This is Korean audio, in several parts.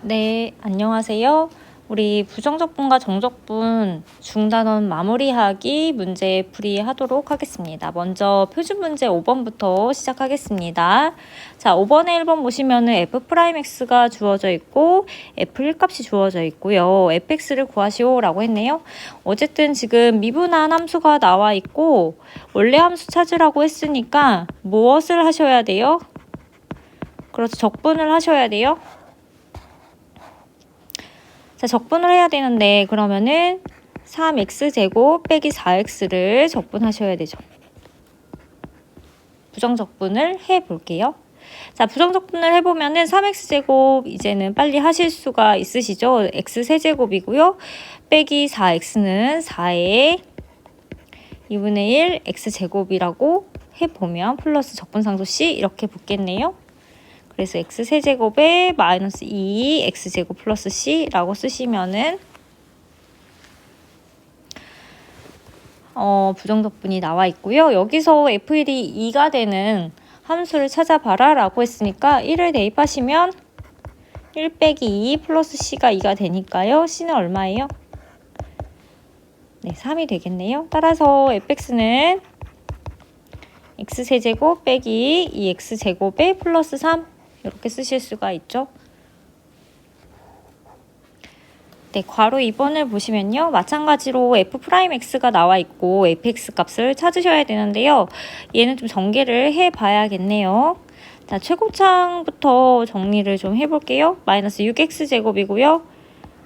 네, 안녕하세요. 우리 부정적분과 정적분 중단원 마무리하기 문제 풀이하도록 하겠습니다. 먼저 표준 문제 5번부터 시작하겠습니다. 자, 5번에 1번 보시면은 f'x가 주어져 있고 f1 값이 주어져 있고요. fx를 구하시오라고 했네요. 어쨌든 지금 미분한 함수가 나와 있고 원래 함수 찾으라고 했으니까 무엇을 하셔야 돼요? 그렇죠. 적분을 하셔야 돼요. 자, 적분을 해야 되는데 그러면은 3x제곱 빼기 4x를 적분하셔야 되죠. 부정적분을 해볼게요. 자, 부정적분을 해보면은 3x제곱 이제는 빨리 하실 수가 있으시죠? x세제곱이고요. 빼기 4x는 4의 2분의 1 x제곱이라고 해보면 플러스 적분상수 c 이렇게 붙겠네요. 그래서 x세제곱에 마이너스 2 x제곱 플러스 c라고 쓰시면은 부정적분이 나와 있고요. 여기서 f1이 2가 되는 함수를 찾아봐라 라고 했으니까 1을 대입하시면 1 빼기 2 플러스 c가 2가 되니까요. c는 얼마예요? 네, 3이 되겠네요. 따라서 fx는 x세제곱 빼기 2x제곱에 플러스 3 이렇게 쓰실 수가 있죠. 네, 괄호 2번을 보시면요. 마찬가지로 f'x가 나와 있고 fx 값을 찾으셔야 되는데요. 얘는 좀 전개를 해봐야겠네요. 자, 최고창부터 정리를 좀 해볼게요. 마이너스 6x제곱이고요.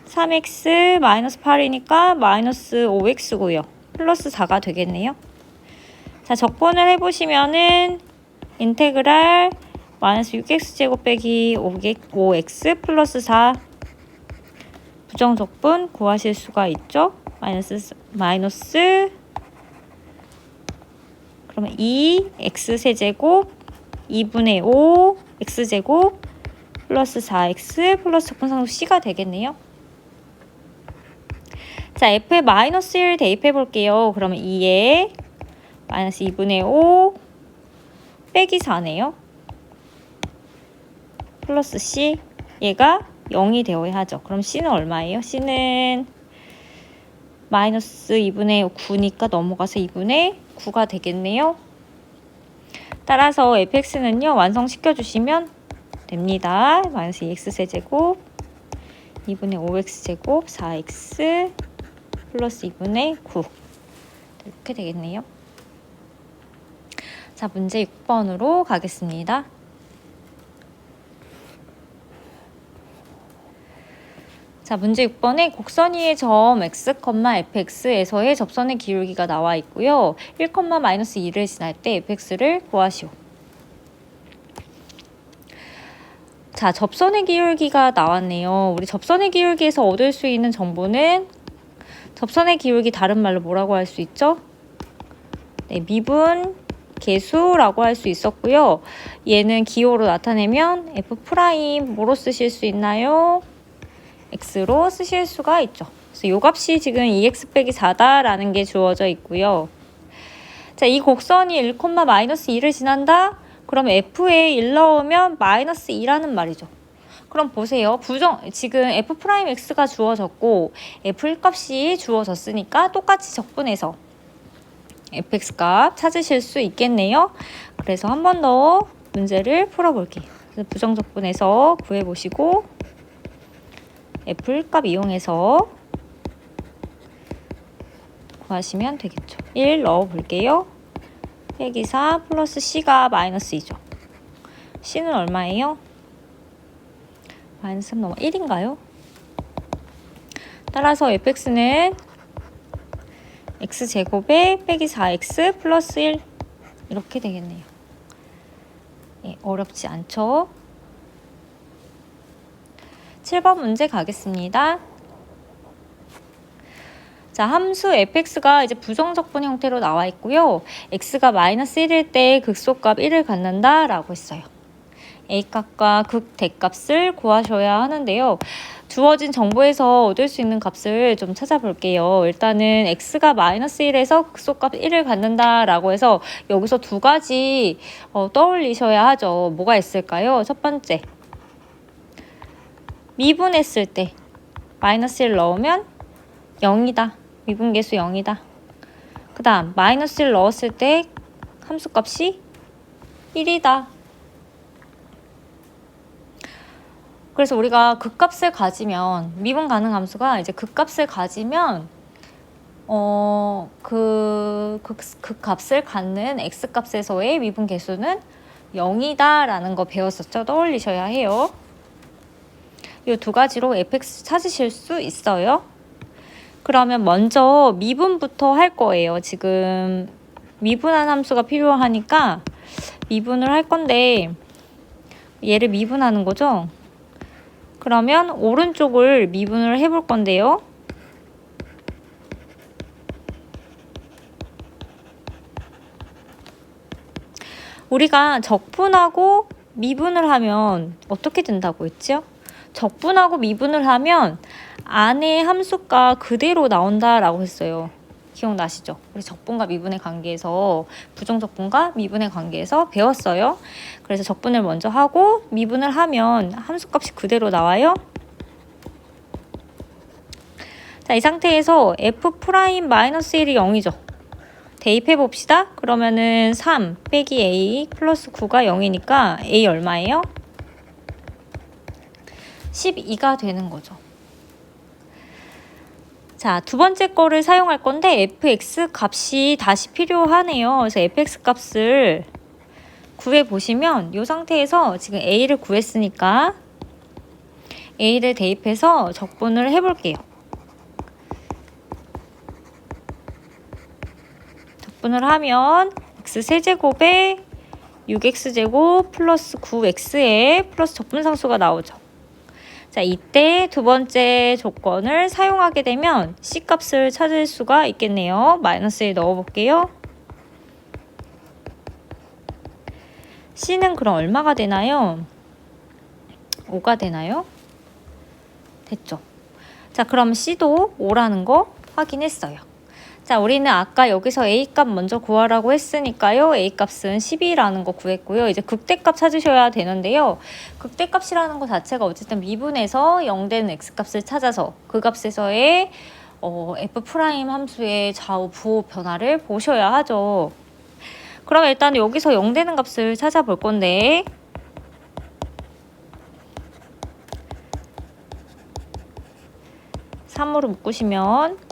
3x 마이너스 8이니까 마이너스 5x고요. 플러스 4가 되겠네요. 자, 적분을 해보시면은 인테그랄 마이너스 6x제곱 빼기 5x 플러스 4 부정적분 구하실 수가 있죠. 마이너스 그러면 2x세제곱 2분의 5 x제곱 플러스 4x 플러스 적분상수 c가 되겠네요. 자, f에 마이너스 1 대입해 볼게요. 그러면 2에 마이너스 2분의 5 빼기 4네요. 플러스 c 얘가 0이 되어야 하죠. 그럼 c는 얼마예요? c는 마이너스 2분의 9니까 넘어가서 2분의 9가 되겠네요. 따라서 fx는요. 완성시켜 주시면 됩니다. 마이너스 2x세제곱 2분의 5x제곱 4x 플러스 2분의 9 이렇게 되겠네요. 자, 문제 6번으로 가겠습니다. 자, 문제 6번에 곡선 위의 점 x, fx에서의 접선의 기울기가 나와 있고요. 1, 마이너스 2를 지날 때 fx를 구하시오. 자, 접선의 기울기가 나왔네요. 우리 접선의 기울기에서 얻을 수 있는 정보는 접선의 기울기 다른 말로 뭐라고 할 수 있죠? 네, 미분 계수라고 할 수 있었고요. 얘는 기호로 나타내면 f' 뭐로 쓰실 수 있나요? x로 쓰실 수가 있죠. 그래서 요 값이 지금 2x 빼기 4다라는 게 주어져 있고요. 자, 이 곡선이 1, 마이너스 2를 지난다? 그럼 f에 1 넣으면 마이너스 2라는 말이죠. 그럼 보세요. 지금 f'x가 주어졌고 f1 값이 주어졌으니까 똑같이 적분해서 fx 값 찾으실 수 있겠네요. 그래서 한 번 더 문제를 풀어볼게요. 부정적분해서 구해보시고 f1 값 이용해서 구하시면 되겠죠. 1 넣어볼게요. 빼기 4 플러스 c가 마이너스 2죠. c는 얼마예요? 마이너스 3 넘어 1인가요? 따라서 fx는 x제곱에 빼기 4x 플러스 1 이렇게 되겠네요. 예, 어렵지 않죠? 7번 문제 가겠습니다. 자, 함수 fx가 이제 부정적분 형태로 나와 있고요. x가 마이너스 1일 때 극소값 1을 갖는다 라고 했어요. a값과 극대값을 구하셔야 하는데요. 주어진 정보에서 얻을 수 있는 값을 좀 찾아볼게요. 일단은 x가 마이너스 1에서 극소값 1을 갖는다 라고 해서 여기서 두 가지 떠올리셔야 하죠. 뭐가 있을까요? 첫 번째, 미분했을 때 마이너스 1 넣으면 0이다. 미분계수 0이다. 그 다음 마이너스 1 넣었을 때 함수값이 1이다. 그래서 우리가 극값을 가지면 미분 가능 함수가 이제 극값을 가지면 그 값을 갖는 x값에서의 미분 계수는 0이다 라는 거 배웠었죠. 떠올리셔야 해요. 이 두 가지로 fx 찾으실 수 있어요. 그러면 먼저 미분부터 할 거예요. 지금 미분한 함수가 필요하니까 미분을 할 건데 얘를 미분하는 거죠. 그러면 오른쪽을 미분을 해볼 건데요. 우리가 적분하고 미분을 하면 어떻게 된다고 했죠? 적분하고 미분을 하면 안에 함수가 그대로 나온다라고 했어요. 기억나시죠? 우리 적분과 미분의 관계에서 부정적분과 미분의 관계에서 배웠어요. 그래서 적분을 먼저 하고 미분을 하면 함수값이 그대로 나와요. 자, 이 상태에서 f'-1이 0이죠. 대입해 봅시다. 그러면은 3 빼기 a 플러스 9가 0이니까 a 얼마예요? 12가 되는 거죠. 자, 두 번째 거를 사용할 건데 fx 값이 다시 필요하네요. 그래서 fx 값을 구해 보시면 이 상태에서 지금 a를 구했으니까 a를 대입해서 적분을 해 볼게요. 적분을 하면 x세제곱에 6x제곱 플러스 9x에 플러스 적분상수가 나오죠. 자, 이때 두 번째 조건을 사용하게 되면 C값을 찾을 수가 있겠네요. 마이너스 1 넣어볼게요. C는 그럼 얼마가 되나요? 5가 되나요? 됐죠. 자, 그럼 C도 5라는 거 확인했어요. 자, 우리는 아까 여기서 A값 먼저 구하라고 했으니까요. A값은 12라는 거 구했고요. 이제 극대값 찾으셔야 되는데요. 극대값이라는 거 자체가 어쨌든 미분해서 0 되는 X값을 찾아서 그 값에서의 F' 함수의 좌우 부호 변화를 보셔야 하죠. 그럼 일단 여기서 0 되는 값을 찾아볼 건데 (3)으로 묶으시면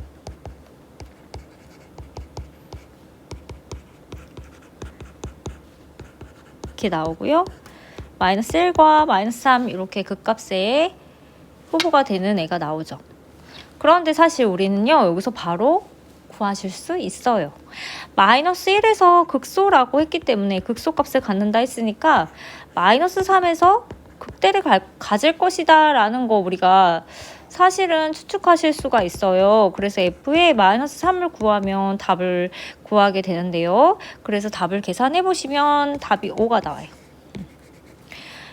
이렇게 나오고요. 마이너스 1과 마이너스 3 이렇게 극값의 후보가 되는 애가 나오죠. 그런데 사실 우리는요. 여기서 바로 구하실 수 있어요. 마이너스 1에서 극소라고 했기 때문에 극소값을 갖는다 했으니까 마이너스 3에서 극대를 가질 것이다 라는 거 우리가 사실은 추측하실 수가 있어요. 그래서 f의 마이너스 3을 구하면 답을 구하게 되는데요. 그래서 답을 계산해 보시면 답이 5가 나와요.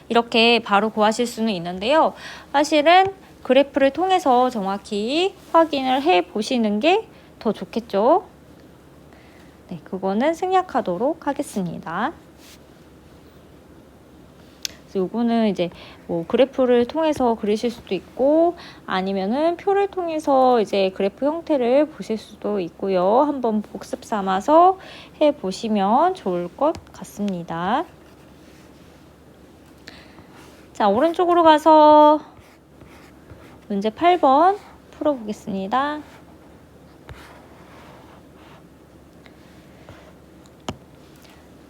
이렇게 바로 구하실 수는 있는데요. 사실은 그래프를 통해서 정확히 확인을 해 보시는 게 더 좋겠죠. 네, 그거는 생략하도록 하겠습니다. 요거는 이제 뭐 그래프를 통해서 그리실 수도 있고 아니면은 표를 통해서 이제 그래프 형태를 보실 수도 있고요. 한번 복습 삼아서 해 보시면 좋을 것 같습니다. 자, 오른쪽으로 가서 문제 8번 풀어보겠습니다.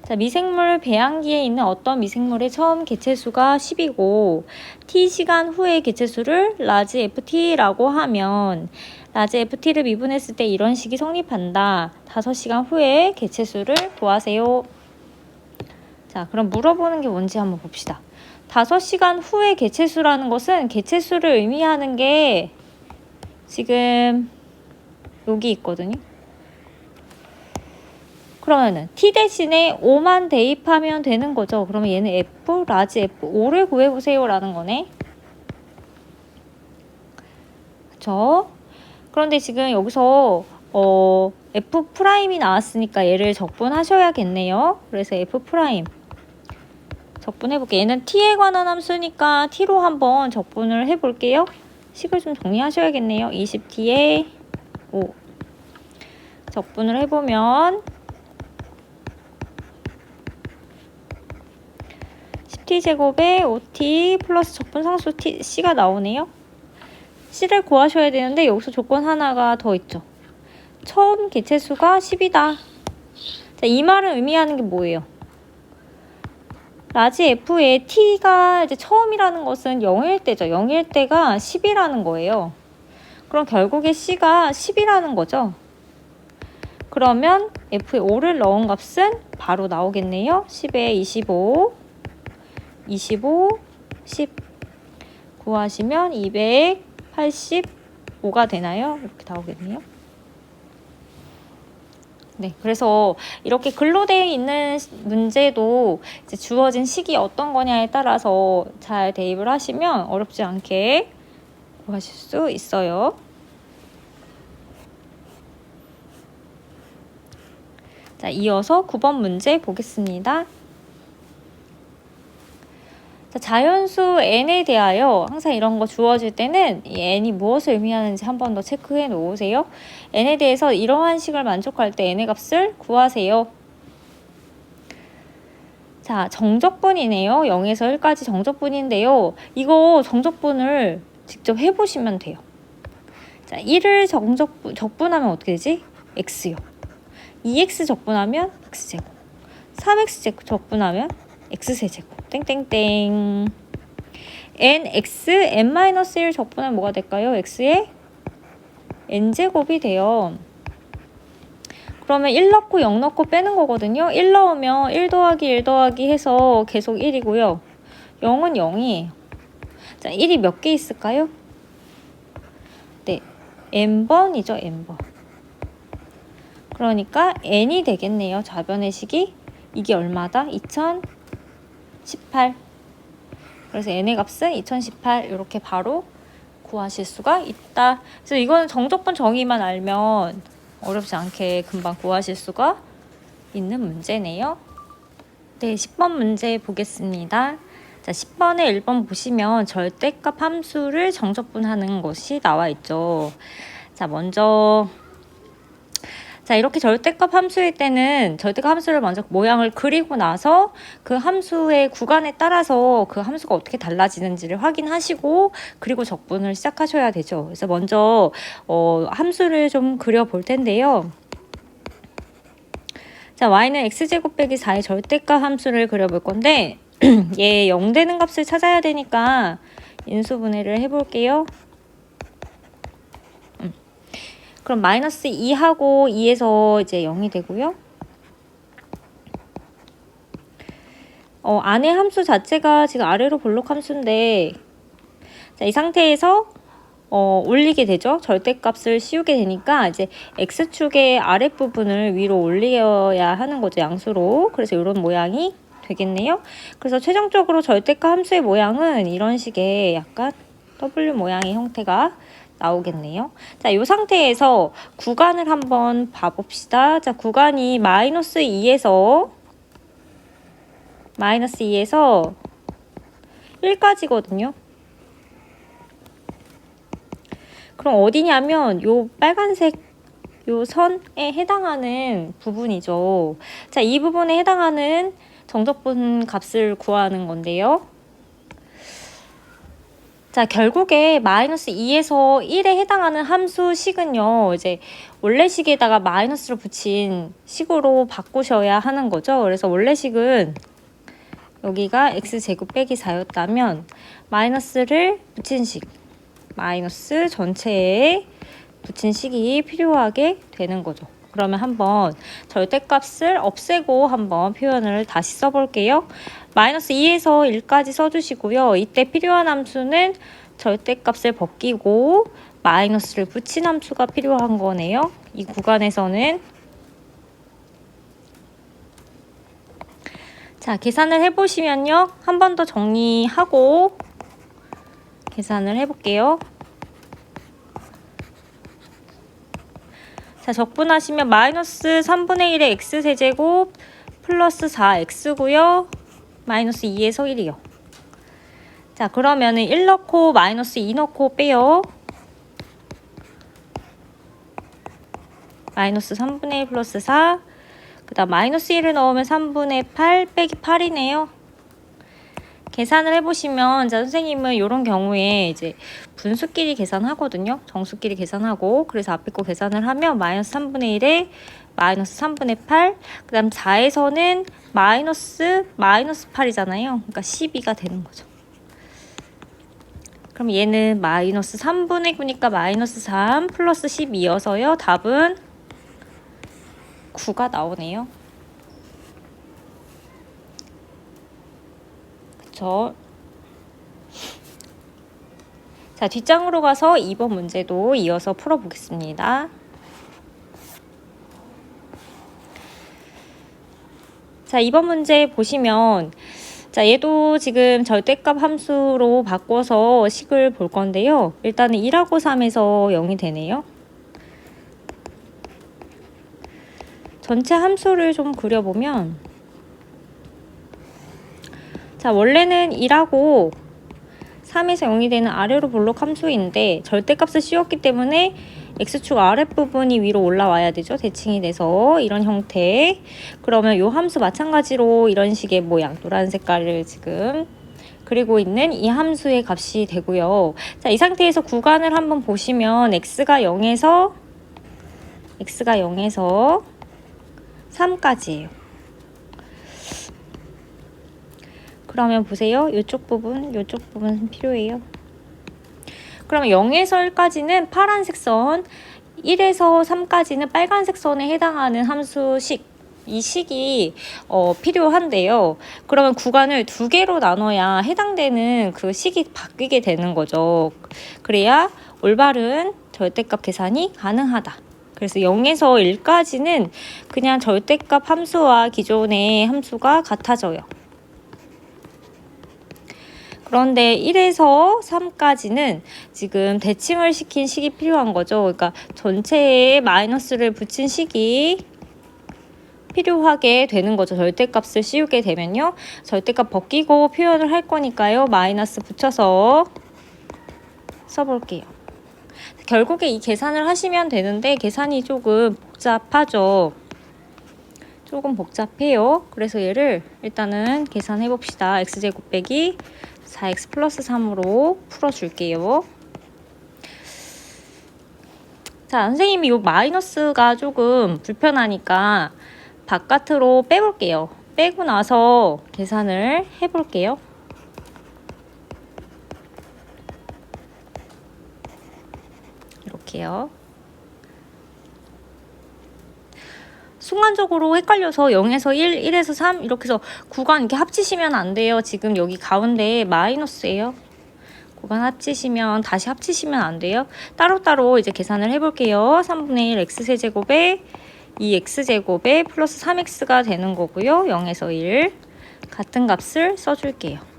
자, 미생물 배양기에 있는 어떤 미생물의 처음 개체수가 10이고 t시간 후의 개체수를 라지 ft라고 하면 라지 ft를 미분했을 때 이런 식이 성립한다. 5시간 후에 개체수를 구하세요. 자, 그럼 물어보는 게 뭔지 한번 봅시다. 5시간 후의 개체수라는 것은 개체수를 의미하는 게 지금 여기 있거든요. 그러면은 t 대신에 5만 대입하면 되는 거죠. 그러면 얘는 f, 라지 f, 5를 구해보세요 라는 거네. 그쵸? 그런데 지금 여기서 F'이 나왔으니까 얘를 적분하셔야겠네요. 그래서 F' 적분해볼게요. 얘는 t에 관한 함수니까 t로 한번 적분을 해볼게요. 식을 좀 정리하셔야겠네요. 20t에 5 적분을 해보면 10t제곱에 5t 플러스 적분 상수 c가 나오네요. c를 구하셔야 되는데 여기서 조건 하나가 더 있죠. 처음 개체수가 10이다. 자, 이 말은 의미하는 게 뭐예요? 라지 F의 t가 이제 처음이라는 것은 0일 때죠. 0일 때가 10이라는 거예요. 그럼 결국에 c가 10이라는 거죠. 그러면 F에 5를 넣은 값은 바로 나오겠네요. 10에 25, 25, 10 구하시면 285가 되나요? 이렇게 나오겠네요. 네, 그래서 이렇게 글로 되어 있는 문제도 이제 주어진 식이 어떤 거냐에 따라서 잘 대입을 하시면 어렵지 않게 구하실 수 있어요. 자, 이어서 9번 문제 보겠습니다. 자, 자연수 n에 대하여 항상 이런 거 주어질 때는 이 n이 무엇을 의미하는지 한 번 더 체크해 놓으세요. n에 대해서 이러한 식을 만족할 때 n의 값을 구하세요. 자, 정적분이네요. 0에서 1까지 정적분인데요. 이거 정적분을 직접 해보시면 돼요. 자, 1을 적분하면 어떻게 되지? x요. 2x 적분하면 x제곱. 3x 적분하면 x세제곱. 땡땡땡. nx, n-1 적분하면 뭐가 될까요? x의 n제곱이 돼요. 그러면 1 넣고 0 넣고 빼는 거거든요. 1 넣으면 1 더하기 1 더하기 해서 계속 1이고요. 0은 0이에요. 자, 1이 몇 개 있을까요? 네, n번이죠, n번. 그러니까 n이 되겠네요. 좌변의 식이. 이게 얼마다? 2018. 그래서 n의 값은 2018 이렇게 바로 구하실 수가 있다. 그래서 이거는 정적분 정의만 알면 어렵지 않게 금방 구하실 수가 있는 문제네요. 네, 10번 문제 보겠습니다. 자, 10번에 1번 보시면 절대값 함수를 정적분하는 것이 나와 있죠. 자, 먼저 이렇게 절대값 함수일 때는 절대값 함수를 먼저 모양을 그리고 나서 그 함수의 구간에 따라서 그 함수가 어떻게 달라지는지를 확인하시고 그리고 적분을 시작하셔야 되죠. 그래서 먼저 함수를 좀 그려볼 텐데요. 자, y는 x제곱 빼기 4의 절대값 함수를 그려볼 건데 얘 0 되는 값을 찾아야 되니까 인수분해를 해볼게요. 그럼 마이너스 2하고 2에서 이제 0이 되고요. 안의 함수 자체가 지금 아래로 볼록 함수인데 자, 이 상태에서 올리게 되죠. 절대값을 씌우게 되니까 이제 x축의 아랫부분을 위로 올려야 하는 거죠. 양수로. 그래서 이런 모양이 되겠네요. 그래서 최종적으로 절대값 함수의 모양은 이런 식의 약간 W 모양의 형태가 나오겠네요. 자, 이 상태에서 구간을 한번 봐봅시다. 자, 구간이 마이너스 2에서 1까지거든요. 그럼 어디냐면 요 빨간색 요 선에 해당하는 부분이죠. 자, 이 부분에 해당하는 정적분 값을 구하는 건데요. 자, 결국에 마이너스 2에서 1에 해당하는 함수식은요, 이제 원래 식에다가 마이너스를 붙인 식으로 바꾸셔야 하는 거죠. 그래서 원래 식은 여기가 x제곱 빼기 4였다면 마이너스를 붙인 식, 마이너스 전체에 붙인 식이 필요하게 되는 거죠. 그러면 한번 절대값을 없애고 한번 표현을 다시 써볼게요. 마이너스 2에서 1까지 써주시고요. 이때 필요한 함수는 절대값을 벗기고 마이너스를 붙인 함수가 필요한 거네요. 이 구간에서는 자, 계산을 해보시면요. 한 번 더 정리하고 계산을 해볼게요. 자, 적분하시면 마이너스 3분의 1의 x세제곱 플러스 4x고요. 마이너스 2에서 1이요. 자, 그러면은 1 넣고 마이너스 2 넣고 빼요. 마이너스 3분의 1 플러스 4. 그 다음 마이너스 1을 넣으면 3분의 8 빼기 8이네요. 계산을 해보시면, 자, 선생님은 이런 경우에 이제 분수끼리 계산하거든요. 정수끼리 계산하고. 그래서 앞에 거 계산을 하면 마이너스 3분의 1에 마이너스 3분의 8. 그 다음 4에서는 마이너스 8이잖아요. 그러니까 12가 되는 거죠. 그럼 얘는 마이너스 3분의 9니까 마이너스 3 플러스 12여서요. 답은 9가 나오네요. 그쵸? 자, 뒷장으로 가서 2번 문제도 이어서 풀어보겠습니다. 자, 2번 문제 보시면, 자, 얘도 지금 절대값 함수로 바꿔서 식을 볼 건데요. 일단은 1하고 3에서 0이 되네요. 전체 함수를 좀 그려보면, 자, 원래는 1하고 3에서 0이 되는 아래로 볼록 함수인데 절대값을 씌웠기 때문에 x축 아랫부분이 위로 올라와야 되죠. 대칭이 돼서 이런 형태. 그러면 이 함수 마찬가지로 이런 식의 모양, 노란 색깔을 지금 그리고 있는 이 함수의 값이 되고요. 자, 이 상태에서 구간을 한번 보시면 x가 0에서 3까지예요. 그러면 보세요. 이쪽 부분 필요해요. 그러면 0에서 1까지는 파란색 선, 1에서 3까지는 빨간색 선에 해당하는 함수식, 이 식이 필요한데요. 그러면 구간을 두 개로 나눠야 해당되는 그 식이 바뀌게 되는 거죠. 그래야 올바른 절대값 계산이 가능하다. 그래서 0에서 1까지는 그냥 절대값 함수와 기존의 함수가 같아져요. 그런데 1에서 3까지는 지금 대칭을 시킨 식이 필요한 거죠. 그러니까 전체에 마이너스를 붙인 식이 필요하게 되는 거죠. 절대값을 씌우게 되면요. 절대값 벗기고 표현을 할 거니까요. 마이너스 붙여서 써볼게요. 결국에 이 계산을 하시면 되는데 계산이 조금 복잡하죠. 조금 복잡해요. 그래서 얘를 일단은 계산해 봅시다. x제곱 빼기 4x 플러스 3으로 풀어줄게요. 자, 선생님이 이 마이너스가 조금 불편하니까 바깥으로 빼볼게요. 빼고 나서 계산을 해볼게요. 이렇게요. 순간적으로 헷갈려서 0에서 1, 1에서 3 이렇게 해서 구간 이렇게 합치시면 안 돼요. 지금 여기 가운데 마이너스예요. 구간 합치시면 다시 합치시면 안 돼요. 따로따로 이제 계산을 해볼게요. 3분의 1 x세제곱에 2x제곱에 플러스 3x가 되는 거고요. 0에서 1 같은 값을 써줄게요.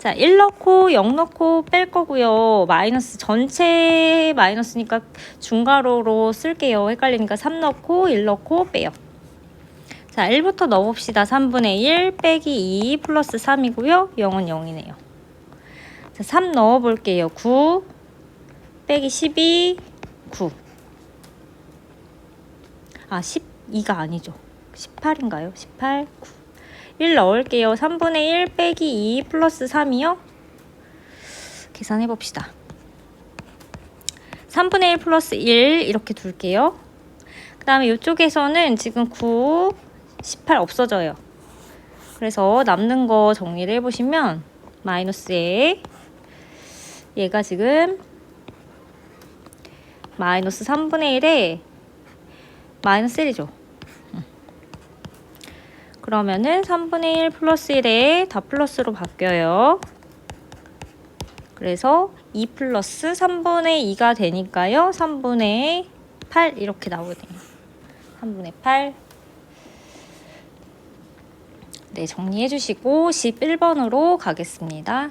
자, 1 넣고 0 넣고 뺄 거고요. 마이너스 전체 마이너스니까 중괄호로 쓸게요. 헷갈리니까 3 넣고 1 넣고 빼요. 자, 1부터 넣어봅시다. 3분의 1 빼기 2 플러스 3이고요. 0은 0이네요. 자, 3 넣어볼게요. 9 빼기 12 9. 아, 12가 아니죠. 18인가요? 18 9. 1 넣을게요. 3분의 1 빼기 2 플러스 3이요. 계산해봅시다. 3분의 1 플러스 1 이렇게 둘게요. 그 다음에 이쪽에서는 지금 9, 18 없어져요. 그래서 남는 거 정리를 해보시면 마이너스에 얘가 지금 마이너스 3분의 1에 마이너스 1이죠. 그러면은 3분의 1 플러스 1에 다 플러스로 바뀌어요. 그래서 2 플러스 3분의 2가 되니까요. 3분의 8 이렇게 나오거든요. 3분의 8. 네, 정리해 주시고 11번으로 가겠습니다.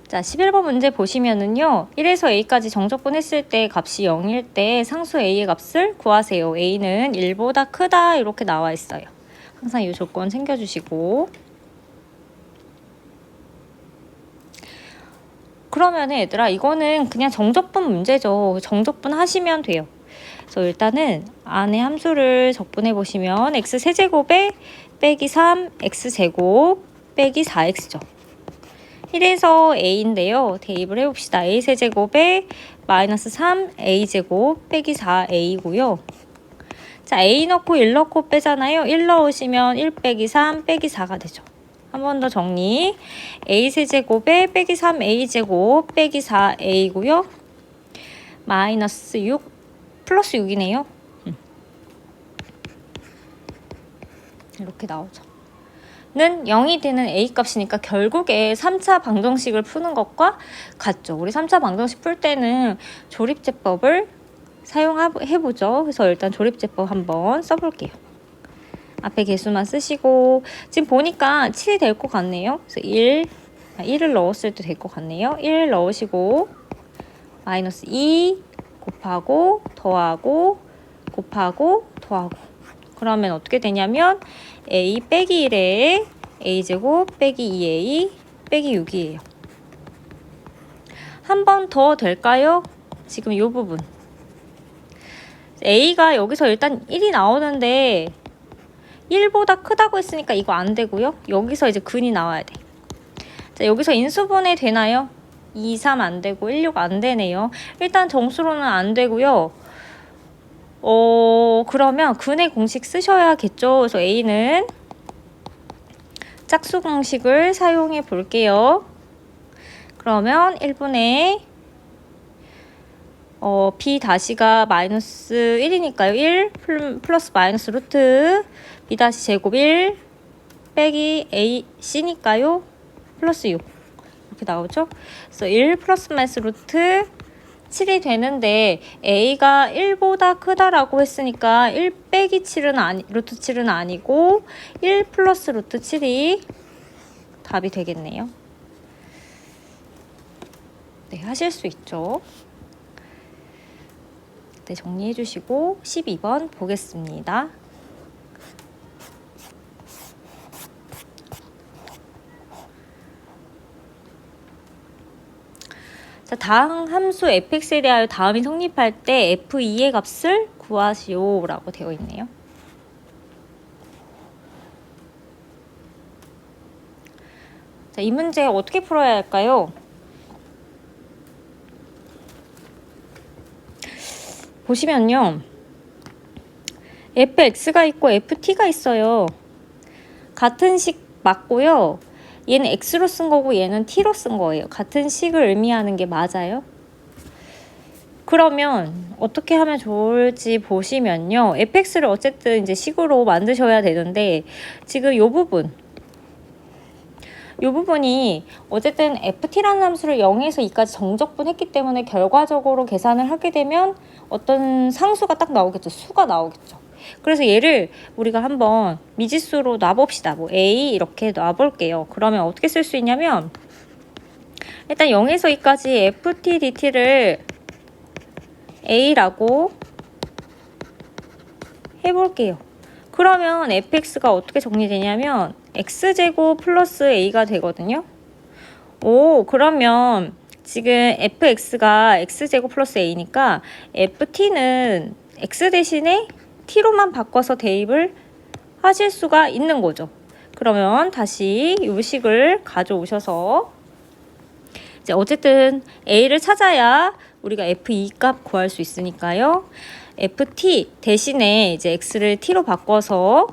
자, 11번 문제 보시면은요. 1에서 a까지 정적분 했을 때 값이 0일 때 상수 a의 값을 구하세요. a는 1보다 크다 이렇게 나와 있어요. 항상 이 조건 챙겨주시고. 그러면 얘들아 이거는 그냥 정적분 문제죠. 정적분 하시면 돼요. 그래서 일단은 안에 함수를 적분해 보시면 x 세제곱에 빼기 3 x제곱 빼기 4x죠. 1에서 a인데요. 대입을 해봅시다. a 세제곱에 마이너스 3 a제곱 빼기 4a고요. 자, a 넣고 1 넣고 빼잖아요. 1 넣으시면 1 빼기 3 빼기 4가 되죠. 한 번 더 정리. a 세제곱에 빼기 3 a제곱 빼기 4a고요. 마이너스 6 플러스 6이네요. 이렇게 나오죠. 는 0이 되는 a 값이니까 결국에 3차 방정식을 푸는 것과 같죠. 우리 3차 방정식 풀 때는 조립제법을 사용해보죠. 그래서 일단 조립제법 한번 써볼게요. 앞에 개수만 쓰시고 지금 보니까 7이 될 것 같네요. 그래서 1을 넣었을 때 될 것 같네요. 1 넣으시고 마이너스 2 곱하고 더하고 곱하고 더하고 그러면 어떻게 되냐면 a 빼기 1에 a제곱 빼기 2a 빼기 6이에요. 한 번 더 될까요? 지금 이 부분 a가 여기서 일단 1이 나오는데 1보다 크다고 했으니까 이거 안 되고요. 여기서 이제 근이 나와야 돼. 자, 여기서 인수분해 되나요? 2, 3 안 되고 1, 6 안 되네요. 일단 정수로는 안 되고요. 그러면 근의 공식 쓰셔야겠죠. 그래서 A는 짝수 공식을 사용해 볼게요. 그러면 1분의 B 다시가 마이너스 1이니까요. 1 플러스 마이너스 루트 B 다시 제곱 1 빼기 A C니까요. 플러스 6 이렇게 나오죠. 그래서 1 플러스 마이너스 루트 7이 되는데 A가 1보다 크다라고 했으니까 1 빼기 7은 루트 7은 아니고 1 플러스 루트 7이 답이 되겠네요. 네, 하실 수 있죠. 네, 정리해 주시고 12번 보겠습니다. 자, 다음 함수 fx에 대하여 다음이 성립할 때 f2의 값을 구하시오 라고 되어 있네요. 자, 이 문제 어떻게 풀어야 할까요? 보시면요. fx가 있고 ft가 있어요. 같은 식 맞고요. 얘는 x로 쓴 거고 얘는 t로 쓴 거예요. 같은 식을 의미하는 게 맞아요. 그러면 어떻게 하면 좋을지 보시면요. fx를 어쨌든 이제 식으로 만드셔야 되는데 지금 요 부분이 어쨌든 ft라는 함수를 0에서 2까지 정적분했기 때문에 결과적으로 계산을 하게 되면 어떤 상수가 딱 나오겠죠. 수가 나오겠죠. 그래서 얘를 우리가 한번 미지수로 놔봅시다. 뭐 a 이렇게 놔볼게요. 그러면 어떻게 쓸 수 있냐면 일단 0에서 2까지 ft dt를 a라고 해볼게요. 그러면 fx가 어떻게 정리되냐면 x제곱 플러스 a가 되거든요. 그러면 지금 fx가 x제곱 플러스 a니까 ft는 x 대신에 t로만 바꿔서 대입을 하실 수가 있는 거죠. 그러면 다시 이 식을 가져오셔서 이제 어쨌든 a를 찾아야 우리가 f2 값 구할 수 있으니까요. ft 대신에 이제 x를 t로 바꿔서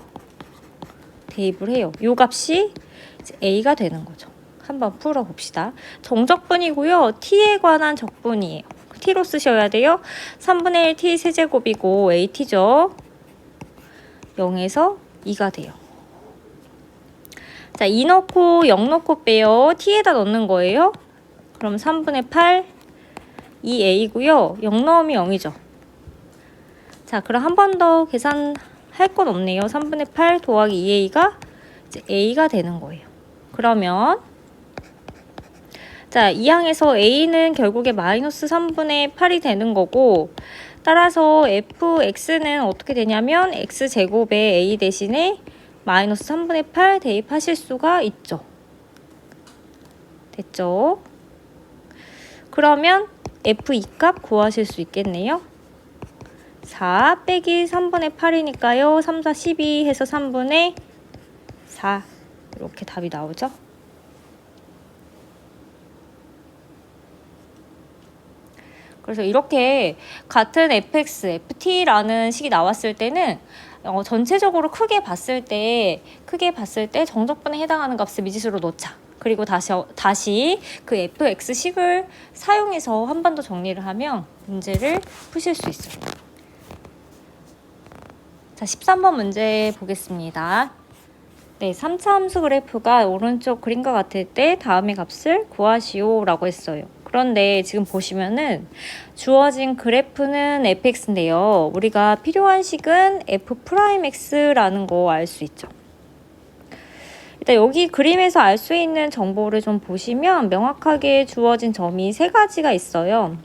대입을 해요. 이 값이 이제 a가 되는 거죠. 한번 풀어봅시다. 정적분이고요. t에 관한 적분이에요. t로 쓰셔야 돼요. 3분의 1 t 세제곱이고 at죠. 0에서 2가 돼요. 자, 2 넣고 0 넣고 빼요. t에다 넣는 거예요. 그럼 3분의 8 2a고요. 0 넣으면 0이죠. 자, 그럼 한 번 더 계산할 건 없네요. 3분의 8 더하기 2a가 이제 a가 되는 거예요. 그러면 자, 이 항에서 a는 결국에 마이너스 3분의 8이 되는 거고, 따라서 fx는 어떻게 되냐면 x제곱에 a 대신에 마이너스 3분의 8 대입하실 수가 있죠. 됐죠? 그러면 f2 값 구하실 수 있겠네요. 4 빼기 3분의 8이니까요. 3, 4, 12 해서 3분의 4 이렇게 답이 나오죠. 그래서 이렇게 같은 fx, ft라는 식이 나왔을 때는 전체적으로 크게 봤을 때 정적분에 해당하는 값을 미지수로 넣자. 그리고 다시 그 fx식을 사용해서 한 번 더 정리를 하면 문제를 푸실 수 있어요. 자, 13번 문제 보겠습니다. 네, 3차 함수 그래프가 오른쪽 그림과 같을 때 다음의 값을 구하시오 라고 했어요. 그런데 지금 보시면은 주어진 그래프는 fx인데요. 우리가 필요한 식은 f'x라는 거 알 수 있죠. 일단 여기 그림에서 알 수 있는 정보를 좀 보시면 명확하게 주어진 점이 세 가지가 있어요.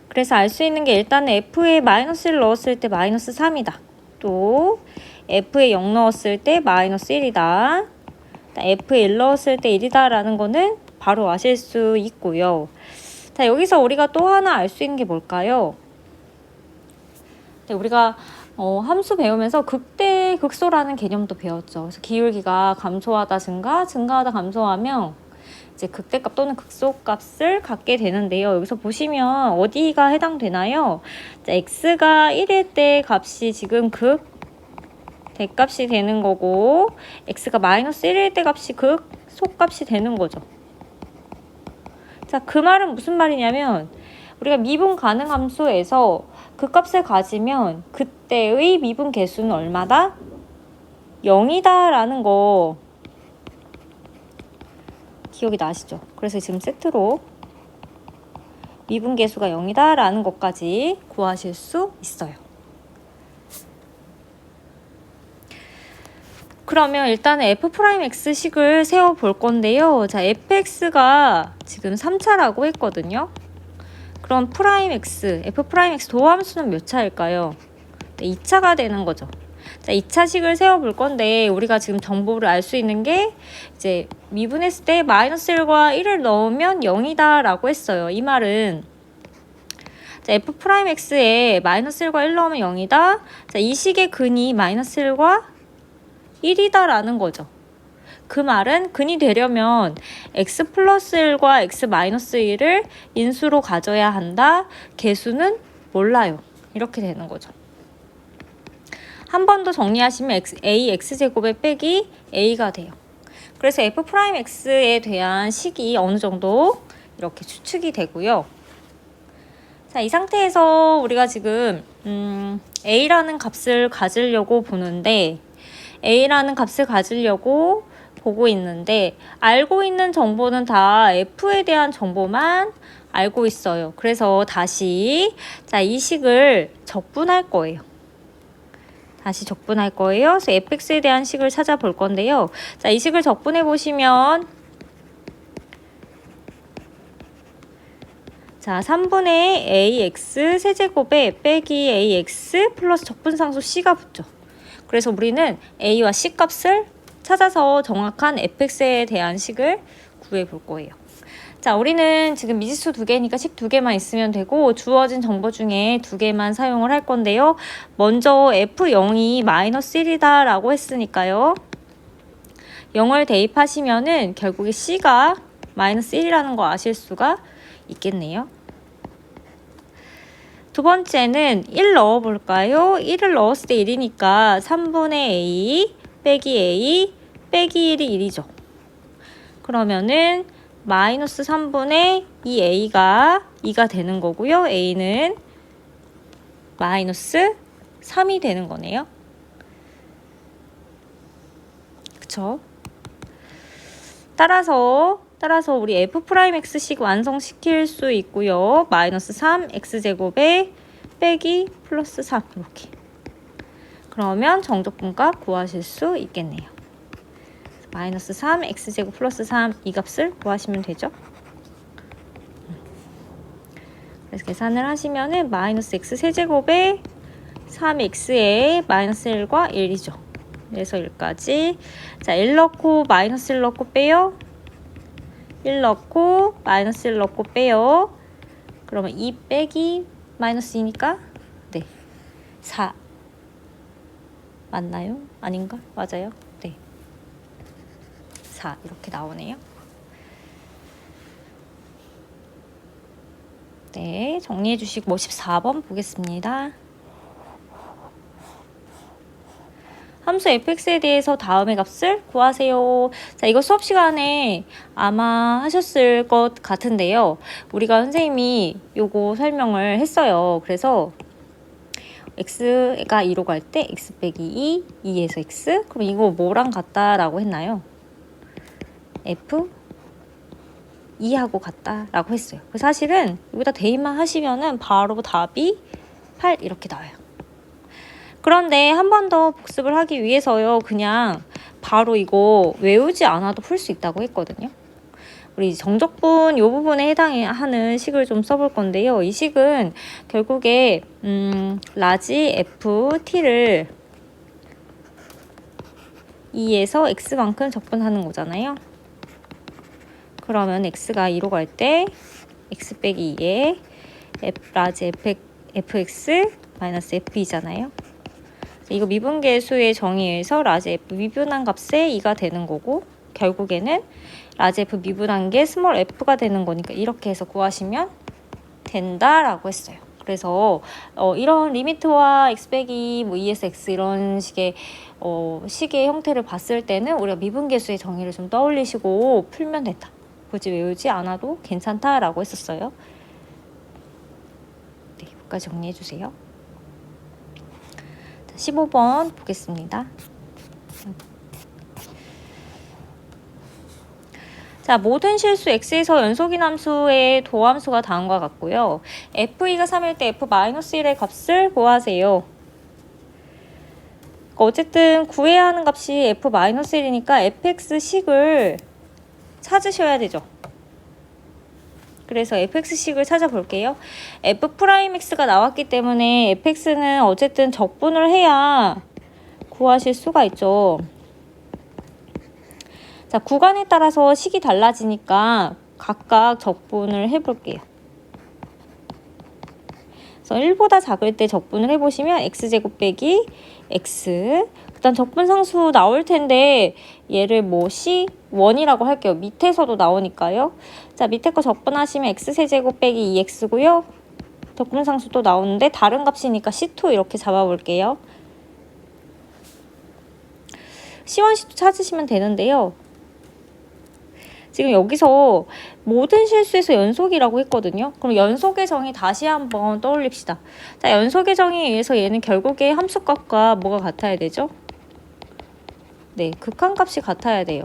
그래서 알 수 있는 게 일단은 f에 마이너스를 넣었을 때 마이너스 3이다. 또 f에 0 넣었을 때 마이너스 1이다. f에 1 넣었을 때 1이다 라는 거는 바로 아실 수 있고요. 자, 여기서 우리가 또 하나 알 수 있는 게 뭘까요? 네, 우리가 함수 배우면서 극대 극소라는 개념도 배웠죠. 그래서 기울기가 감소하다 증가하다 감소하면 이제 극대값 또는 극소값을 갖게 되는데요. 여기서 보시면 어디가 해당되나요? 자, x가 1일 때 값이 지금 대값이 되는 거고, x가 마이너스 1일 때 값이 극소값이 되는 거죠. 자, 그 말은 무슨 말이냐면 우리가 미분 가능 함수에서 그 값을 가지면 그때의 미분 개수는 얼마다? 0이다 라는 거 기억이 나시죠? 그래서 지금 세트로 미분 개수가 0이다 라는 것까지 구하실 수 있어요. 그러면 일단은 f'x식을 세워볼 건데요. 자, fx가 지금 3차라고 했거든요. 그럼 f'x 도함수는 몇 차일까요? 네, 2차가 되는 거죠. 자, 2차식을 세워볼 건데 우리가 지금 정보를 알 수 있는 게 이제 미분했을 때 마이너스 1과 1을 넣으면 0이다 라고 했어요. 이 말은 자, f'x에 마이너스 1과 1 넣으면 0이다. 자, 이 식의 근이 마이너스 1과 1이다 라는 거죠. 그 말은 근이 되려면 x 플러스 1과 x 마이너스 1을 인수로 가져야 한다. 개수는 몰라요. 이렇게 되는 거죠. 한 번 더 정리하시면 a x제곱에 빼기 a가 돼요. 그래서 f'x에 대한 식이 어느 정도 이렇게 추측이 되고요. 자, 이 상태에서 우리가 지금 a라는 값을 가지려고 보는데 a라는 값을 가지려고 보고 있는데 알고 있는 정보는 다 f에 대한 정보만 알고 있어요. 그래서 다시 자, 이 식을 적분할 거예요. 그래서 fx에 대한 식을 찾아볼 건데요. 자, 이 식을 적분해 보시면 자, 3분의 ax 세제곱에 빼기 ax 플러스 적분상수 c가 붙죠. 그래서 우리는 a와 c 값을 찾아서 정확한 fx에 대한 식을 구해 볼 거예요. 자, 우리는 지금 미지수 2개니까 식 2개만 있으면 되고 주어진 정보 중에 2개만 사용을 할 건데요. 먼저 f0이 마이너스 1이다 라고 했으니까요. 0을 대입하시면은 결국에 c가 마이너스 1이라는 거 아실 수가 있겠네요. 두 번째는 1 넣어볼까요? 1을 넣었을 때 1이니까 3분의 a 빼기 a 빼기 1이 1이죠. 그러면은 마이너스 3분의 2a가 2가 되는 거고요. a는 마이너스 3이 되는 거네요. 그쵸? 따라서 우리 f'x식 완성시킬 수 있고요. 마이너스 3 x제곱에 빼기 플러스 3 이렇게. 그러면 정적분값 구하실 수 있겠네요. 마이너스 3 x제곱 플러스 3 이 값을 구하시면 되죠. 그래서 계산을 하시면은 마이너스 x 세제곱에 3x에 마이너스 1과 1이죠. 그래서 1까지. 자, 1 넣고 마이너스 1 넣고 빼요. 1 넣고 마이너스 1 넣고 빼요. 그러면 2 빼기 마이너스 2니까 네, 4 맞나요? 아닌가? 맞아요. 네, 4 이렇게 나오네요. 네, 정리해 주시고 14번 보겠습니다. 함수 fx에 대해서 다음의 값을 구하세요. 자, 이거 수업 시간에 아마 하셨을 것 같은데요. 우리가 선생님이 요거 설명을 했어요. 그래서 x가 2로 갈 때 x 빼기 2, 2에서 x. 그럼 이거 뭐랑 같다라고 했나요? f 2하고 같다라고 했어요. 사실은 여기다 대입만 하시면은 바로 답이 8 이렇게 나와요. 그런데 한 번 더 복습을 하기 위해서요. 그냥 바로 이거 외우지 않아도 풀 수 있다고 했거든요. 우리 정적분 이 부분에 해당하는 식을 좀 써볼 건데요. 이 식은 결국에 라지 f t를 2에서 x만큼 적분하는 거잖아요. 그러면 x가 2로 갈 때 x 빼기 2에 라지 fx 마이너스 f이잖아요. 이거 미분계수의 정의에서 라지 f 미분한 값에 2가 되는 거고 결국에는 라지 f 미분한 게 스몰 f가 되는 거니까 이렇게 해서 구하시면 된다라고 했어요. 그래서 이런 리미트와 x 빼기 뭐 2에서 x 이런 식의 식의 형태를 봤을 때는 우리가 미분계수의 정의를 좀 떠올리시고 풀면 된다. 굳이 외우지 않아도 괜찮다라고 했었어요. 네, 여기까지 정리해 주세요. 15번 보겠습니다. 자, 모든 실수 x에서 연속인 함수의 도함수가 다음과 같고요. f2가 3일 때 f-1의 값을 구하세요. 어쨌든 구해야 하는 값이 f-1이니까 fx식을 찾으셔야 되죠. 그래서 fx식을 찾아볼게요. f'x가 나왔기 때문에 fx는 어쨌든 적분을 해야 구하실 수가 있죠. 자, 구간에 따라서 식이 달라지니까 각각 적분을 해볼게요. 그래서 1보다 작을 때 적분을 해보시면 x제곱 빼기 x. 일단 적분상수 나올 텐데 얘를 뭐 C1이라고 할게요. 밑에서도 나오니까요. 자, 밑에 거 적분하시면 x세제곱 빼기 2x고요. 적분상수 또 나오는데 다른 값이니까 C2 이렇게 잡아볼게요. C1, C2 찾으시면 되는데요. 지금 여기서 모든 실수에서 연속이라고 했거든요. 그럼 연속의 정의 다시 한번 떠올립시다. 자, 연속의 정의에 의해서 얘는 결국에 함수값과 뭐가 같아야 되죠? 네, 극한값이 같아야 돼요.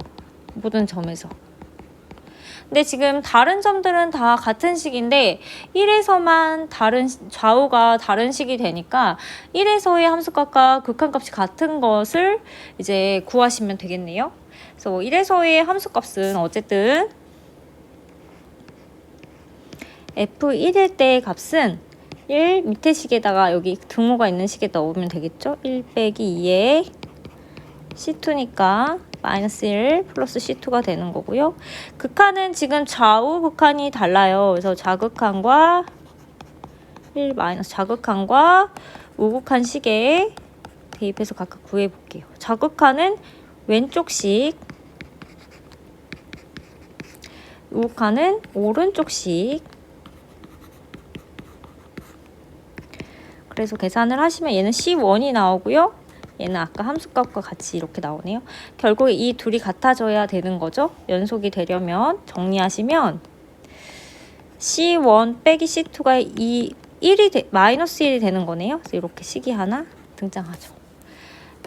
모든 점에서. 근데 지금 다른 점들은 다 같은 식인데 1에서만 다른 좌우가 다른 식이 되니까 1에서의 함수값과 극한값이 같은 것을 이제 구하시면 되겠네요. 그래서 1에서의 함수값은 어쨌든 f1일 때의 값은 1 밑에 식에다가 여기 등호가 있는 식에 넣으면 되겠죠? 1 빼기 2에 C2니까 마이너스 1 플러스 C2가 되는 거고요. 극한은 지금 좌우 극한이 달라요. 그래서 좌극한과 1 마이너스 좌극한과 우극한 식에 대입해서 각각 구해볼게요. 좌극한은 왼쪽 식, 우극한은 오른쪽 식. 그래서 계산을 하시면 얘는 C1이 나오고요. 얘는 아까 함수값과 같이 이렇게 나오네요. 결국에 이 둘이 같아져야 되는 거죠. 연속이 되려면 정리하시면 C1 빼기 C2가 마이너스 1이 되는 거네요. 그래서 이렇게 식이 하나 등장하죠.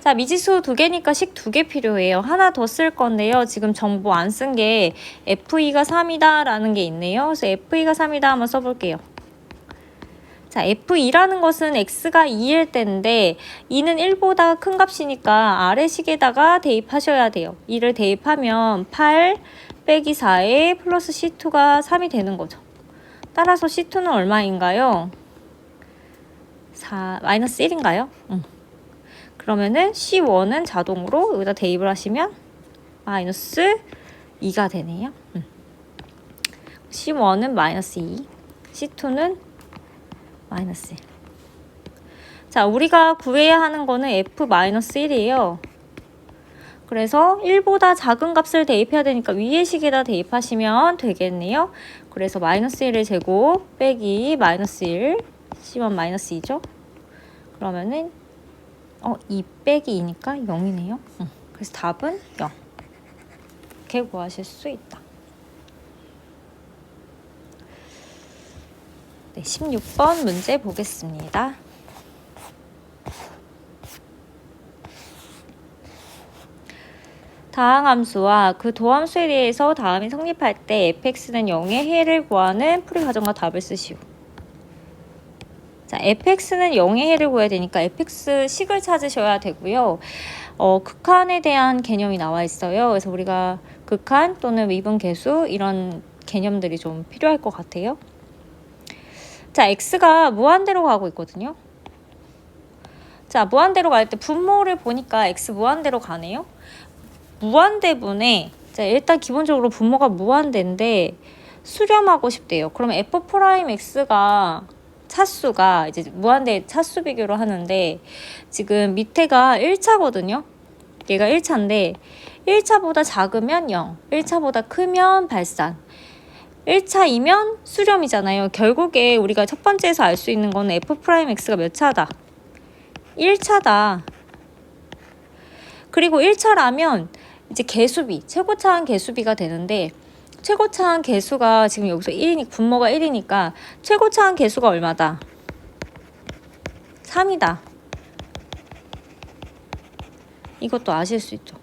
자, 미지수 2개니까 식 2개 필요해요. 하나 더 쓸 건데요. 지금 정보 안 쓴 게 f2가 3이다 라는 게 있네요. 그래서 f2가 3이다 한번 써볼게요. 자, F2라는 것은 x가 2일 때인데 2는 1보다 큰 값이니까 아래 식에다가 대입하셔야 돼요. 2를 대입하면 8 빼기 4에 플러스 C2가 3이 되는 거죠. 따라서 C2는 얼마인가요? 마이너스 1인가요? 그러면은 C1은 자동으로 여기다 대입을 하시면 마이너스 2가 되네요. C1은 마이너스 2, C2는 마이너스 1. 자, 우리가 구해야 하는 거는 F-1이에요. 그래서 1보다 작은 값을 대입해야 되니까 위의 식에다 대입하시면 되겠네요. 그래서 마이너스 1의 제곱 빼기 마이너스 1, C1 마이너스 2죠. 그러면은 2 빼기 2니까 0이네요. 그래서 답은 0. 이렇게 구하실 수 있다. 네, 16번 문제 보겠습니다. 다항함수와 그 도함수에 대해서 다음이 성립할 때 fx는 0의 해를 구하는 풀이 과정과 답을 쓰시오. 자, fx는 0의 해를 구해야 되니까 fx 식을 찾으셔야 되고요. 극한에 대한 개념이 나와 있어요. 그래서 우리가 극한 또는 미분계수 이런 개념들이 좀 필요할 것 같아요. 자, x가 무한대로 가고 있거든요. 자, 무한대로 갈 때 분모를 보니까 x 무한대로 가네요. 무한대분에 자, 일단 기본적으로 분모가 무한대인데 수렴하고 싶대요. 그러면 f'x가 차수가 이제 무한대 차수 비교로 하는데 지금 밑에가 1차거든요. 얘가 1차인데 1차보다 작으면 0, 1차보다 크면 발산. 1차이면 수렴이잖아요. 결국에 우리가 첫 번째에서 알 수 있는 거는 f'x가 몇 차다? 1차다. 그리고 1차라면 이제 개수비, 최고차항 개수비가 되는데 최고차항 개수가 지금 여기서 1이니까 분모가 1이니까 최고차항 개수가 얼마다? 3이다. 이것도 아실 수 있죠.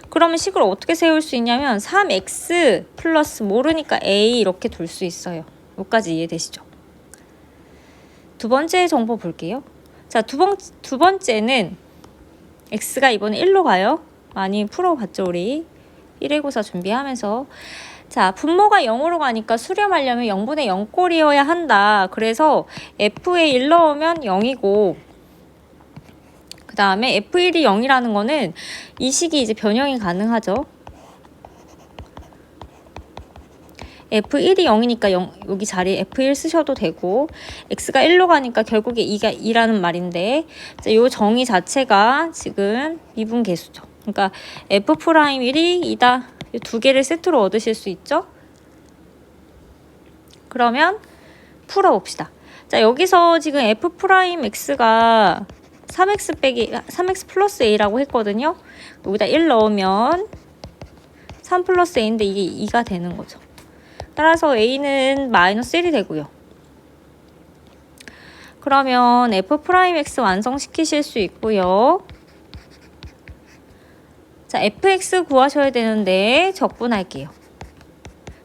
그러면 식을 어떻게 세울 수 있냐면 3x 플러스 모르니까 a 이렇게 둘 수 있어요. 여기까지 이해되시죠? 두 번째 정보 볼게요. 자, 두 번째는 x가 이번에 1로 가요. 많이 풀어봤죠, 우리? 1회고사 준비하면서. 자, 분모가 0으로 가니까 수렴하려면 0분의 0꼴이어야 한다. 그래서 f에 1 넣으면 0이고 그 다음에 f1이 0이라는 거는 이 식이 이제 변형이 가능하죠. f1이 0이니까 여기 자리에 f1 쓰셔도 되고 x가 1로 가니까 결국에 2가 2라는 말인데 이 정의 자체가 지금 미분계수죠. 그러니까 f'1이 2다. 이 두 개를 세트로 얻으실 수 있죠. 그러면 풀어봅시다. 자, 여기서 지금 f'x가 3x 플러스 a라고 했거든요. 여기다 1 넣으면 3 플러스 a인데 이게 2가 되는 거죠. 따라서 a는 마이너스 1이 되고요. 그러면 f'x 완성시키실 수 있고요. 자, fx 구하셔야 되는데 적분할게요.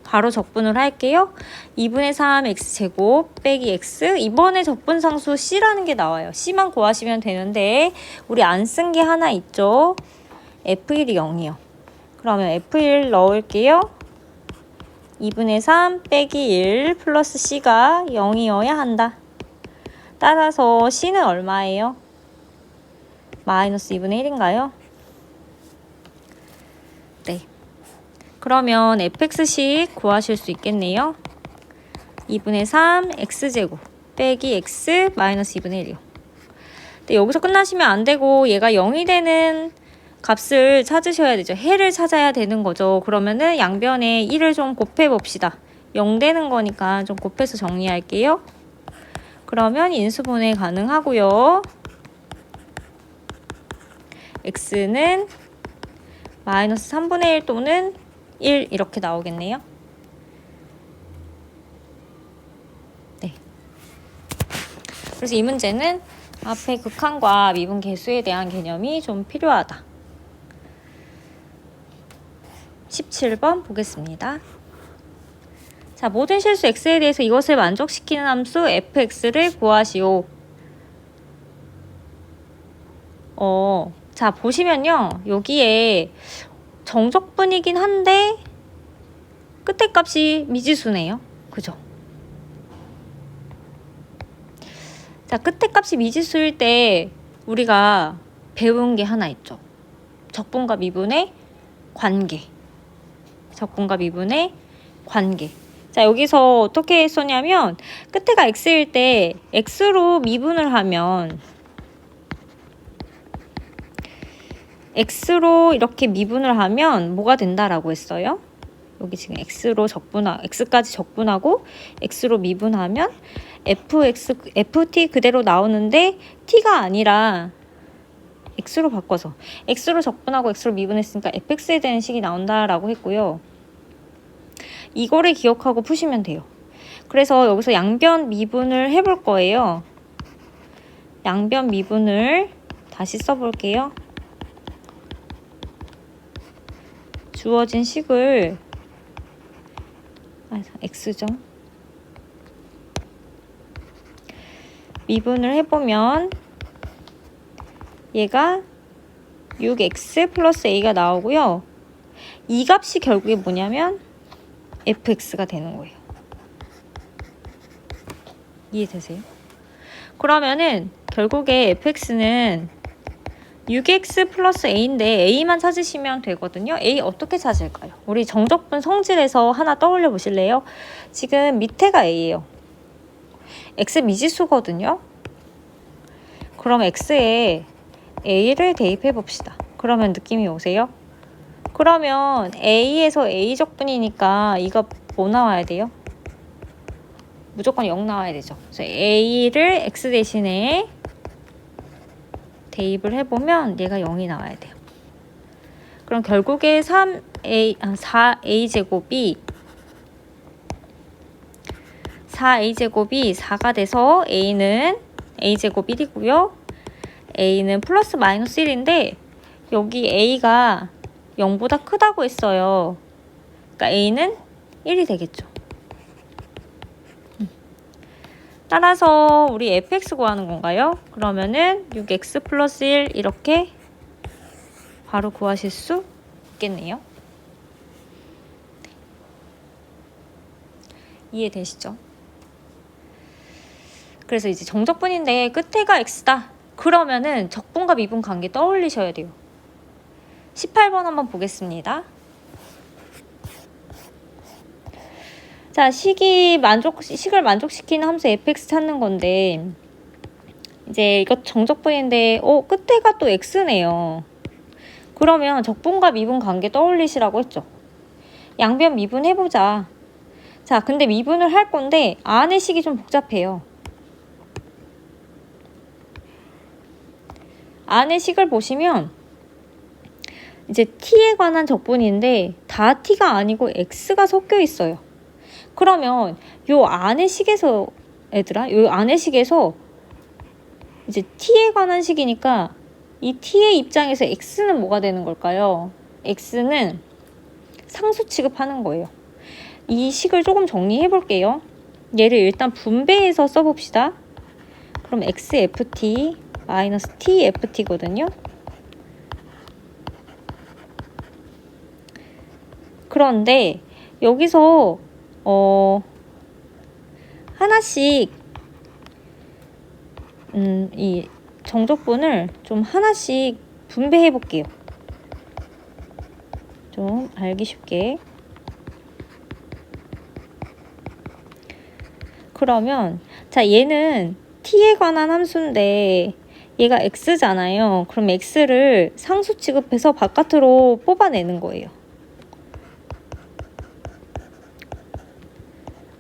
바로 적분을 할게요. 2분의 3 x제곱 빼기 x. 이번에 적분상수 c라는 게 나와요. c만 구하시면 되는데 우리 안 쓴 게 하나 있죠. f1이 0이요. 그러면 f1 넣을게요. 2분의 3 빼기 1 플러스 c가 0이어야 한다. 따라서 c는 얼마예요? 마이너스 2분의 1인가요? 네. 그러면 fx식 구하실 수 있겠네요. 2분의 3 x제곱 빼기 x 마이너스 2분의 1이요. 근데 여기서 끝나시면 안 되고 얘가 0이 되는 값을 찾으셔야 되죠. 해를 찾아야 되는 거죠. 그러면은 양변에 1을 좀 곱해 봅시다. 0 되는 거니까 좀 곱해서 정리할게요. 그러면 인수분해 가능하고요. x는 마이너스 3분의 1 또는 1 이렇게 나오겠네요. 네. 그래서 이 문제는 앞에 극한과 미분계수에 대한 개념이 좀 필요하다. 17번 보겠습니다. 자, 모든 실수 x에 대해서 이것을 만족시키는 함수 fx를 구하시오. 자, 보시면요. 여기에 정적분이긴 한데 끝에 값이 미지수네요. 그죠? 자, 끝에 값이 미지수일 때 우리가 배운 게 하나 있죠. 적분과 미분의 관계. 적분과 미분의 관계. 자, 여기서 어떻게 했었냐면 끝에가 x일 때 x로 미분을 하면 x로 이렇게 미분을 하면 뭐가 된다라고 했어요? 여기 지금 x까지 적분하고 x로 미분하면 ft 그대로 나오는데 t가 아니라 x로 바꿔서 x로 적분하고 x로 미분했으니까 fx에 대한 식이 나온다라고 했고요. 이거를 기억하고 푸시면 돼요. 그래서 여기서 양변 미분을 해볼 거예요. 양변 미분을 다시 써볼게요. 주어진 식을 x죠. 미분을 해보면 얘가 6x 플러스 a가 나오고요. 이 값이 결국에 뭐냐면 fx가 되는 거예요. 이해되세요? 그러면은 결국에 fx는 6x 플러스 a인데 a만 찾으시면 되거든요. a 어떻게 찾을까요? 우리 정적분 성질에서 하나 떠올려 보실래요? 지금 밑에가 a예요. x 미지수거든요. 그럼 x에 a를 대입해 봅시다. 그러면 느낌이 오세요? 그러면 a에서 a 적분이니까 이거 뭐 나와야 돼요? 무조건 0 나와야 되죠. 그래서 a를 x 대신에 대입을 해보면 얘가 0이 나와야 돼요. 그럼 결국에 4a제곱이 4a제곱이 4가 돼서 a는 a제곱 1이고요. a는 플러스 마이너스 1인데 여기 a가 0보다 크다고 했어요. 그러니까 a는 1이 되겠죠. 따라서 우리 fx 구하는 건가요? 그러면은 6x 플러스 1 이렇게 바로 구하실 수 있겠네요. 이해되시죠? 그래서 이제 정적분인데 끝에가 x다. 그러면은 적분과 미분 관계 떠올리셔야 돼요. 18번 한번 보겠습니다. 자, 식을 만족시키는 함수 fx 찾는 건데 이제 이거 정적분인데 끝에가 또 x네요. 그러면 적분과 미분 관계 떠올리시라고 했죠. 양변 미분 해보자. 자, 근데 미분을 할 건데 안의 식이 좀 복잡해요. 안의 식을 보시면 이제 t에 관한 적분인데 다 t가 아니고 x가 섞여 있어요. 그러면 요 안의 식에서 요 안의 식에서 이제 t에 관한 식이니까 이 t의 입장에서 x는 뭐가 되는 걸까요? x는 상수 취급하는 거예요. 이 식을 조금 정리해 볼게요. 얘를 일단 분배해서 써봅시다. 그럼 xft 마이너스 tft거든요. 그런데 여기서 하나씩 이 정적분을 좀 하나씩 분배해 볼게요. 좀 알기 쉽게. 그러면 자, 얘는 t에 관한 함수인데 얘가 x잖아요. 그럼 x를 상수 취급해서 바깥으로 뽑아내는 거예요.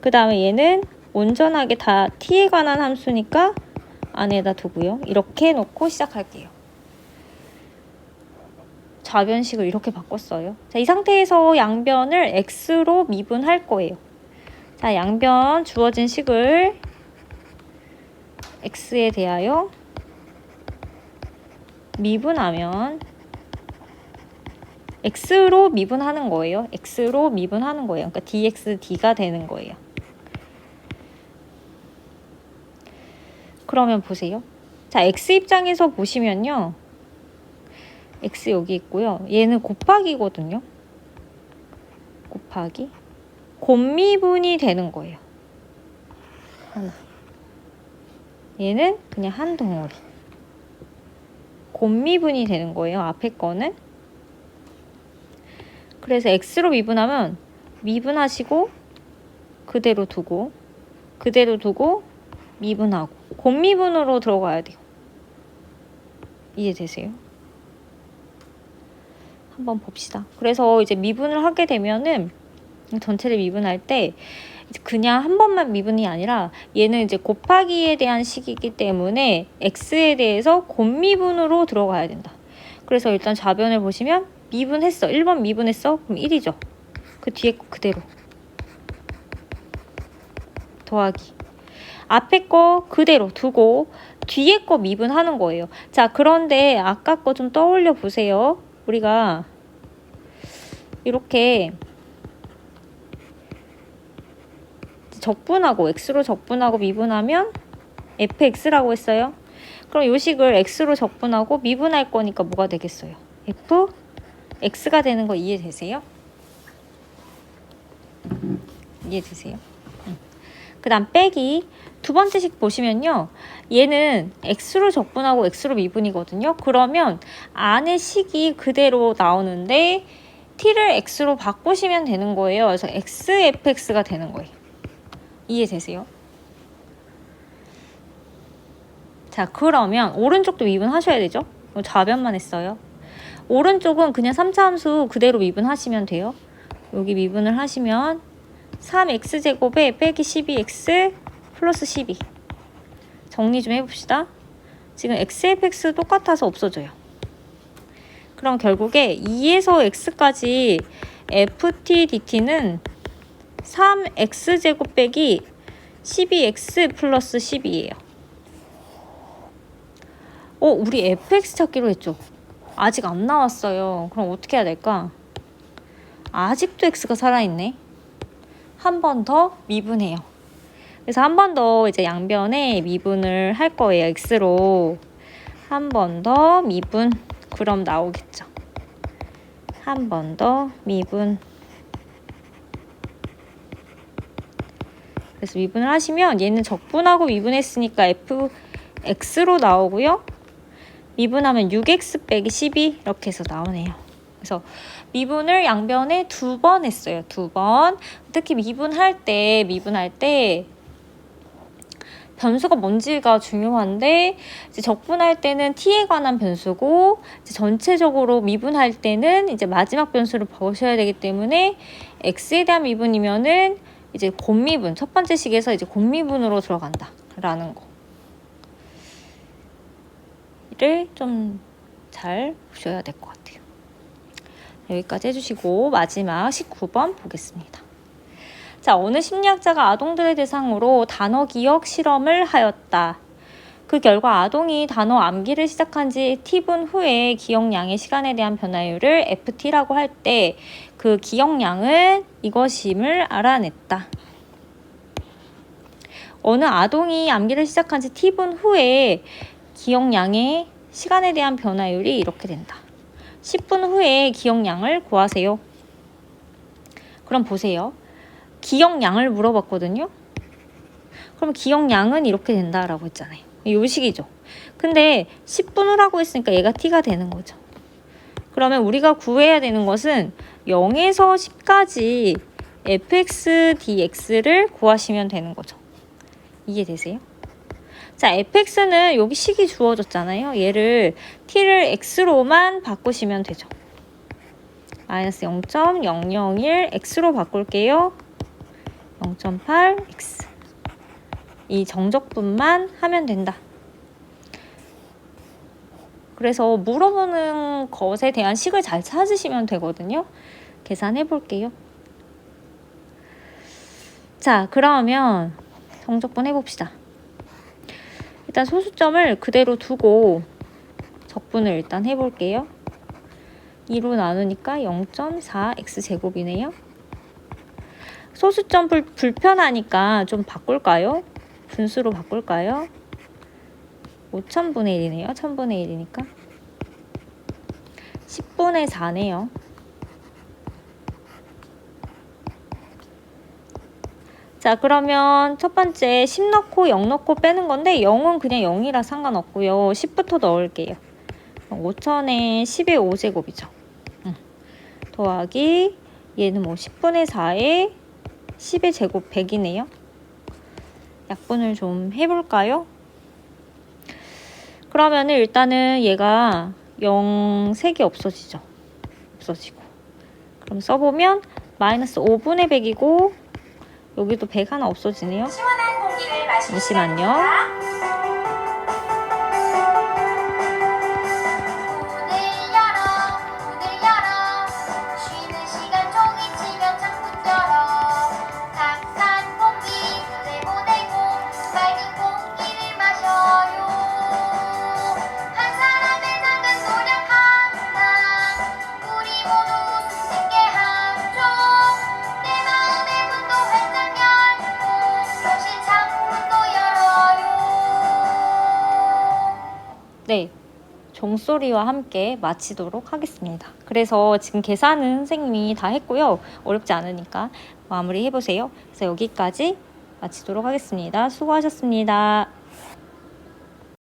그 다음에 얘는 온전하게 다 t에 관한 함수니까 안에다 두고요. 이렇게 해놓고 시작할게요. 좌변식을 이렇게 바꿨어요. 자, 이 상태에서 양변을 x로 미분할 거예요. 자, 양변 주어진 식을 x에 대하여 미분하면 x로 미분하는 거예요. x로 미분하는 거예요. 그러니까 dx, d가 되는 거예요. 그러면 보세요. 자, x 입장에서 보시면요. x 여기 있고요. 얘는 곱하기거든요. 곱하기. 곱미분이 되는 거예요. 하나. 얘는 그냥 한 덩어리. 곱미분이 되는 거예요. 앞에 거는. 그래서 x로 미분하면 미분하시고 그대로 두고 미분하고 곱미분으로 들어가야 돼요. 이해되세요? 한번 봅시다. 그래서 이제 미분을 하게 되면은 전체를 미분할 때 그냥 한 번만 미분이 아니라 얘는 이제 곱하기에 대한 식이기 때문에 x에 대해서 곱미분으로 들어가야 된다. 그래서 일단 좌변을 보시면 미분했어. 1번 미분했어? 그럼 1이죠. 그 뒤에 거 그대로. 더하기. 앞에 거 그대로 두고 뒤에 거 미분하는 거예요. 자, 그런데 아까 거 좀 떠올려 보세요. 우리가 이렇게 적분하고 x로 적분하고 미분하면 fx라고 했어요. 그럼 요 식을 x로 적분하고 미분할 거니까 뭐가 되겠어요? fx가 되는 거 이해되세요? 이해되세요? 그 다음 빼기. 두 번째 식 보시면요. 얘는 x로 적분하고 x로 미분이거든요. 그러면 안에 식이 그대로 나오는데 t를 x로 바꾸시면 되는 거예요. 그래서 xfx가 되는 거예요. 이해되세요? 자, 그러면 오른쪽도 미분하셔야 되죠? 좌변만 했어요. 오른쪽은 그냥 3차 함수 그대로 미분하시면 돼요. 여기 미분을 하시면 3x제곱에 빼기 12x 플러스 12. 정리 좀 해봅시다. 지금 xfx 똑같아서 없어져요. 그럼 결국에 2에서 x까지 ft dt는 3x제곱 빼기 12x 플러스 12예요. 우리 fx 찾기로 했죠? 아직 안 나왔어요. 그럼 어떻게 해야 될까? 아직도 x가 살아있네. 한 번 더 미분해요. 그래서 한 번 더 이제 양변에 미분을 할 거예요. x로. 한 번 더 미분. 그럼 나오겠죠. 한 번 더 미분. 그래서 미분을 하시면 얘는 적분하고 미분했으니까 fx로 나오고요. 미분하면 6x 빼기 12 이렇게 해서 나오네요. 그래서 미분을 양변에 2번 했어요. 2번. 특히 미분할 때 변수가 뭔지가 중요한데 이제 적분할 때는 t에 관한 변수고 이제 전체적으로 미분할 때는 이제 마지막 변수를 보셔야 되기 때문에 x에 대한 미분이면은 이제 곱미분, 첫 번째 식에서 이제 곱미분으로 들어간다라는 거를 좀 잘 보셔야 될 것 같아요. 여기까지 해주시고 마지막 19번 보겠습니다. 자, 어느 심리학자가 아동들을 대상으로 단어 기억 실험을 하였다. 그 결과 아동이 단어 암기를 시작한 지 t분 후에 기억량의 시간에 대한 변화율을 ft라고 할 때 그 기억량은 이것임을 알아냈다. 어느 아동이 암기를 시작한 지 t분 후에 기억량의 시간에 대한 변화율이 이렇게 된다. 10분 후에 기억량을 구하세요. 그럼 보세요. 기억량을 물어봤거든요. 그럼 기억량은 이렇게 된다라고 했잖아요. 요 식이죠. 근데 10분 후라고 했으니까 얘가 t가 되는 거죠. 그러면 우리가 구해야 되는 것은 0에서 10까지 fx dx를 구하시면 되는 거죠. 이해되세요? 자, fx는 여기 식이 주어졌잖아요. 얘를 t를 x로만 바꾸시면 되죠. 마이너스 0.001 x로 바꿀게요. 0.8x. 이 정적분만 하면 된다. 그래서 물어보는 것에 대한 식을 잘 찾으시면 되거든요. 계산해 볼게요. 자, 그러면 정적분 해봅시다. 일단 소수점을 그대로 두고 적분을 일단 해볼게요. 2로 나누니까 0.4x제곱이네요. 소수점 불편하니까 좀 바꿀까요? 분수로 바꿀까요? 5000분의 1이네요. 1000분의 1이니까 10분의 4네요. 자, 그러면 첫 번째 10 넣고 0 넣고 빼는 건데 0은 그냥 0이라 상관없고요. 10부터 넣을게요. 5000에 10의 5제곱이죠. 더하기 얘는 뭐 10분의 4에 10의 제곱 100이네요. 약분을 좀 해볼까요? 그러면 일단은 얘가 0 3개 없어지죠. 없어지고. 그럼 써보면 마이너스 5분의 100이고 여기도 100 하나 없어지네요. 잠시만요. 네, 종소리와 함께 마치도록 하겠습니다. 그래서 지금 계산은 선생님이 다 했고요. 어렵지 않으니까 마무리 해보세요. 그래서 여기까지 마치도록 하겠습니다. 수고하셨습니다.